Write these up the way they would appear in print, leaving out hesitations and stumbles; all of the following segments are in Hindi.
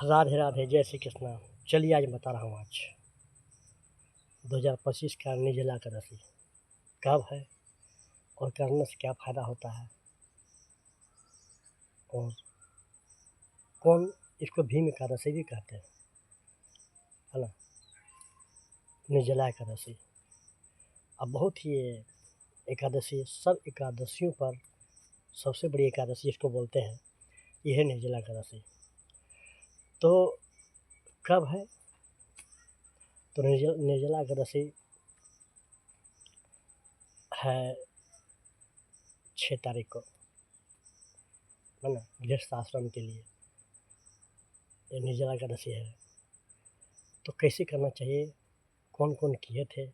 राधे राधे, जय श्री कृष्णा। चलिए आज बता रहा हूँ। आज 2025 का निर्जला एकादशी कब है और करने से क्या फ़ायदा होता है और कौन इसको भीम एकादशी भी कहते हैं, है ना। निर्जला एकादशी अब बहुत ही एकादशी सब एकादशियों पर सबसे बड़ी एकादशी इसको बोलते हैं, यह है निर्जला एकादशी। तो कब है? तो निर्जला एकादशी है 6 तारीख को, है ना। गृहस्थ आश्रम के लिए ये निर्जला एकादशी है। तो कैसे करना चाहिए, कौन कौन किए थे?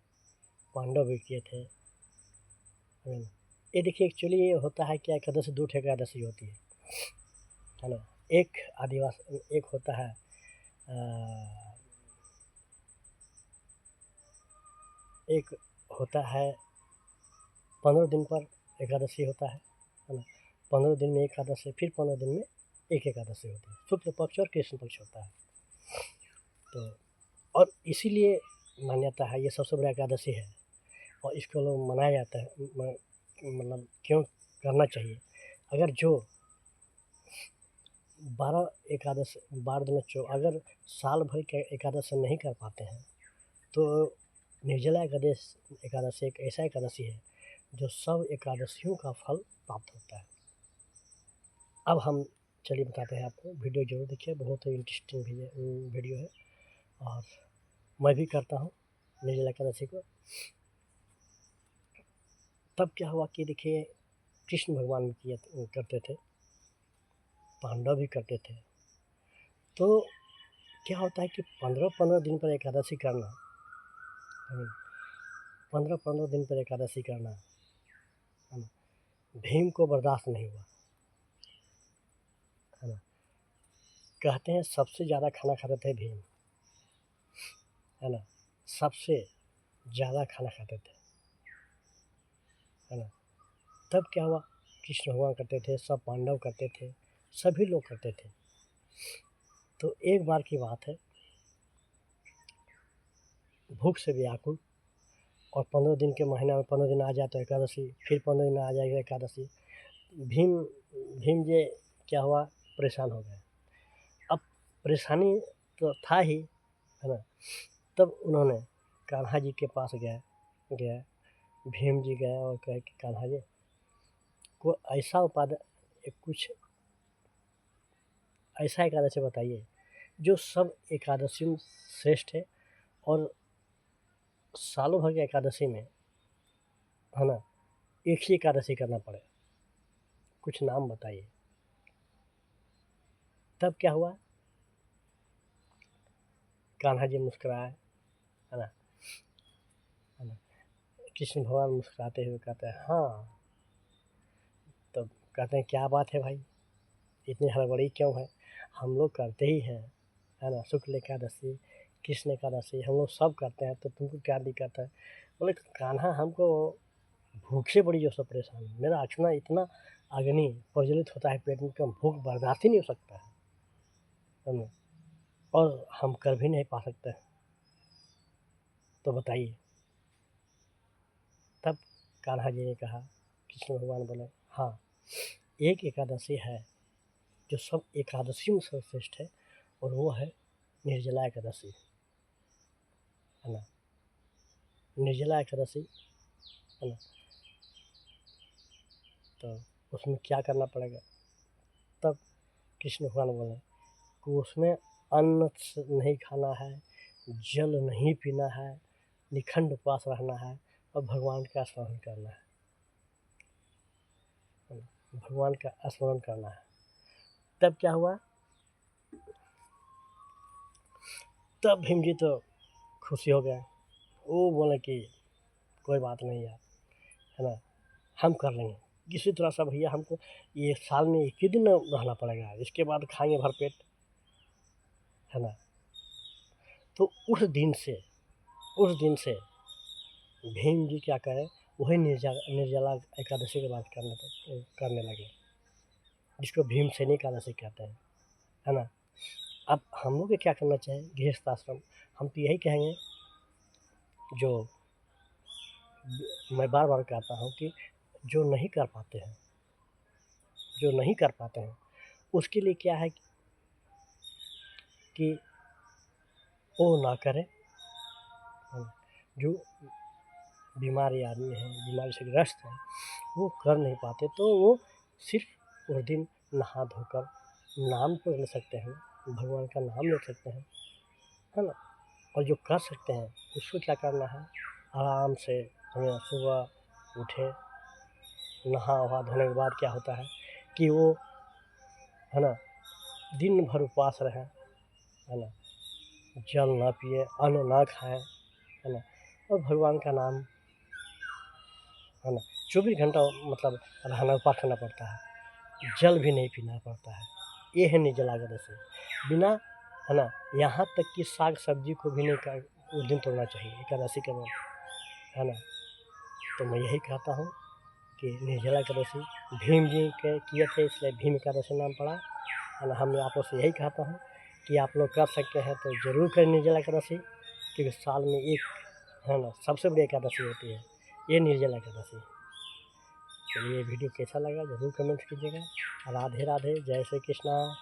पांडव भी किए थे, है ना। ये देखिए एक्चुअली ये होता है क्या, एकादशी 2 एकादशी होती है ना। एक होता है एक होता है 15 दिन पर एकादशी होता है ना। 15 दिन में एकादशी, फिर 15 दिन में एक एकादशी होती है। शुक्ल पक्ष और कृष्ण पक्ष होता है। तो और इसीलिए मान्यता है ये सबसे बड़ा एकादशी है और इसको लोग मनाया जाता है। मतलब क्यों करना चाहिए? अगर जो 12 दिन अगर साल भर के एकादशी नहीं कर पाते हैं तो निर्जला एकादशी एक ऐसा एकादशी है जो सब एकादशियों का फल प्राप्त होता है। अब हम चलिए बताते हैं आपको। वीडियो जरूर देखिए, बहुत ही इंटरेस्टिंग वीडियो है और मैं भी करता हूँ निर्जला एकादशी को। तब क्या हुआ कि देखिए कृष्ण भगवान भी करते थे, पांडव भी करते थे। तो क्या होता है कि 15 दिन पर एकादशी करना, 15 दिन पर एकादशी करना, है ना, भीम को बर्दाश्त नहीं हुआ, है ना। कहते हैं सबसे ज़्यादा खाना खाते थे भीम, है ना। सबसे ज़्यादा खाना खाते थे, है ना। तब क्या हुआ, कृष्ण भगवान करते थे, सब पांडव करते थे, सभी लोग करते थे। तो एक बार की बात है, भूख से व्याकुल, और 15 दिन के महीना में 15 दिन आ जाए तो एकादशी, फिर 15 दिन आ जाएगा एकादशी। भीम जी क्या हुआ, परेशान हो गए। अब परेशानी तो था ही, है ना। तब उन्होंने कान्हा जी के पास गए भीम जी गए और कहे कि कान्हा जी को ऐसा कुछ ऐसा एकादशी बताइए जो सब एकादशी में श्रेष्ठ है और सालों भर के एकादशी में, है ना, एक ही एकादशी करना पड़े, कुछ नाम बताइए। तब क्या हुआ, कान्हा जी मुस्कुराए, है ना, कृष्ण भगवान मुस्कुराते हुए कहते हैं हाँ। तब कहते हैं क्या बात है भाई, इतनी हड़बड़ी क्यों है? हम लोग करते ही हैं, है ना, शुक्ल एकादशी, कृष्ण एकादशी हम लोग सब करते हैं, तो तुमको क्या दिक्कत है? बोले कान्हा हमको भूख से बड़ी जो सब परेशान है, मेरा अक्षना इतना अग्नि प्रज्वलित होता है पेट में कि हम भूख बर्दाश्त ही नहीं हो सकता है ना, और हम कर भी नहीं पा सकते। तो बताइए। तब कान्हा जी ने कहा, कृष्ण भगवान बोले हाँ, एक एकादशी है जो सब एकादशी में सर्वश्रेष्ठ है और वो है निर्जला एकादशी, है ना। निर्जला एकादशी, है ना। तो उसमें क्या करना पड़ेगा? तब कृष्ण भगवान बोले कि उसमें अन्न नहीं खाना है, जल नहीं पीना है, निखंड उपवास रहना है और भगवान का स्मरण करना है, भगवान का स्मरण करना है। तब क्या हुआ, तब भीम जी तो खुशी हो गए। वो बोले कि कोई बात नहीं यार, है ना, हम कर लेंगे किसी तरह से। भैया हमको ये साल में एक ही दिन रहना पड़ेगा, इसके बाद खाएंगे भरपेट, है ना। तो उस दिन से भीम जी क्या करें, वही निर्जला एकादशी के बाद करने लगे, जिसको भीमसेनी एकादशी कहते हैं, है ना। अब हम लोग को क्या करना चाहिए गृहस्थ आश्रम, हम तो यही कहेंगे, जो मैं बार बार कहता हूँ कि जो नहीं कर पाते हैं उसके लिए क्या है कि वो ना करें। जो बीमारी आदमी है, बीमारी से ग्रस्त है, वो कर नहीं पाते तो वो सिर्फ उस दिन नहा धोकर नाम तो ले सकते हैं, भगवान का नाम ले सकते हैं, है ना। और जो कर सकते हैं उसको क्या करना है, आराम से हमें सुबह उठे, नहा वहा धोने के बाद क्या होता है कि वो, है ना, दिन भर उपवास रहें, है ना, जल ना पिए, अन्न ना खाएं, है ना, और भगवान का नाम, है ना, 24 घंटा मतलब रहना, उपवास करना पड़ता है, जल भी नहीं पीना पड़ता है। ये है निर्जला एकादशी। बिना, है ना, यहाँ तक कि साग सब्जी को भी नहीं कर उस दिन तोड़ना चाहिए एकादशी के बाद, है ना। तो मैं यही कहता हूँ कि निर्जला एकादशी भीम जी के किए थे, इसलिए भीम एकादशी नाम पड़ा, है ना। हम आप लोग से यही कहता हूँ कि आप लोग कर सकते हैं तो ज़रूर करें निर्जला एकादशी, क्योंकि साल में एक, है ना, सबसे बड़ी एकादशी होती है ये निर्जला एकादशी। चलिए, वीडियो कैसा लगा ज़रूर कमेंट कीजिएगा। राधे राधे, जय श्री कृष्णा।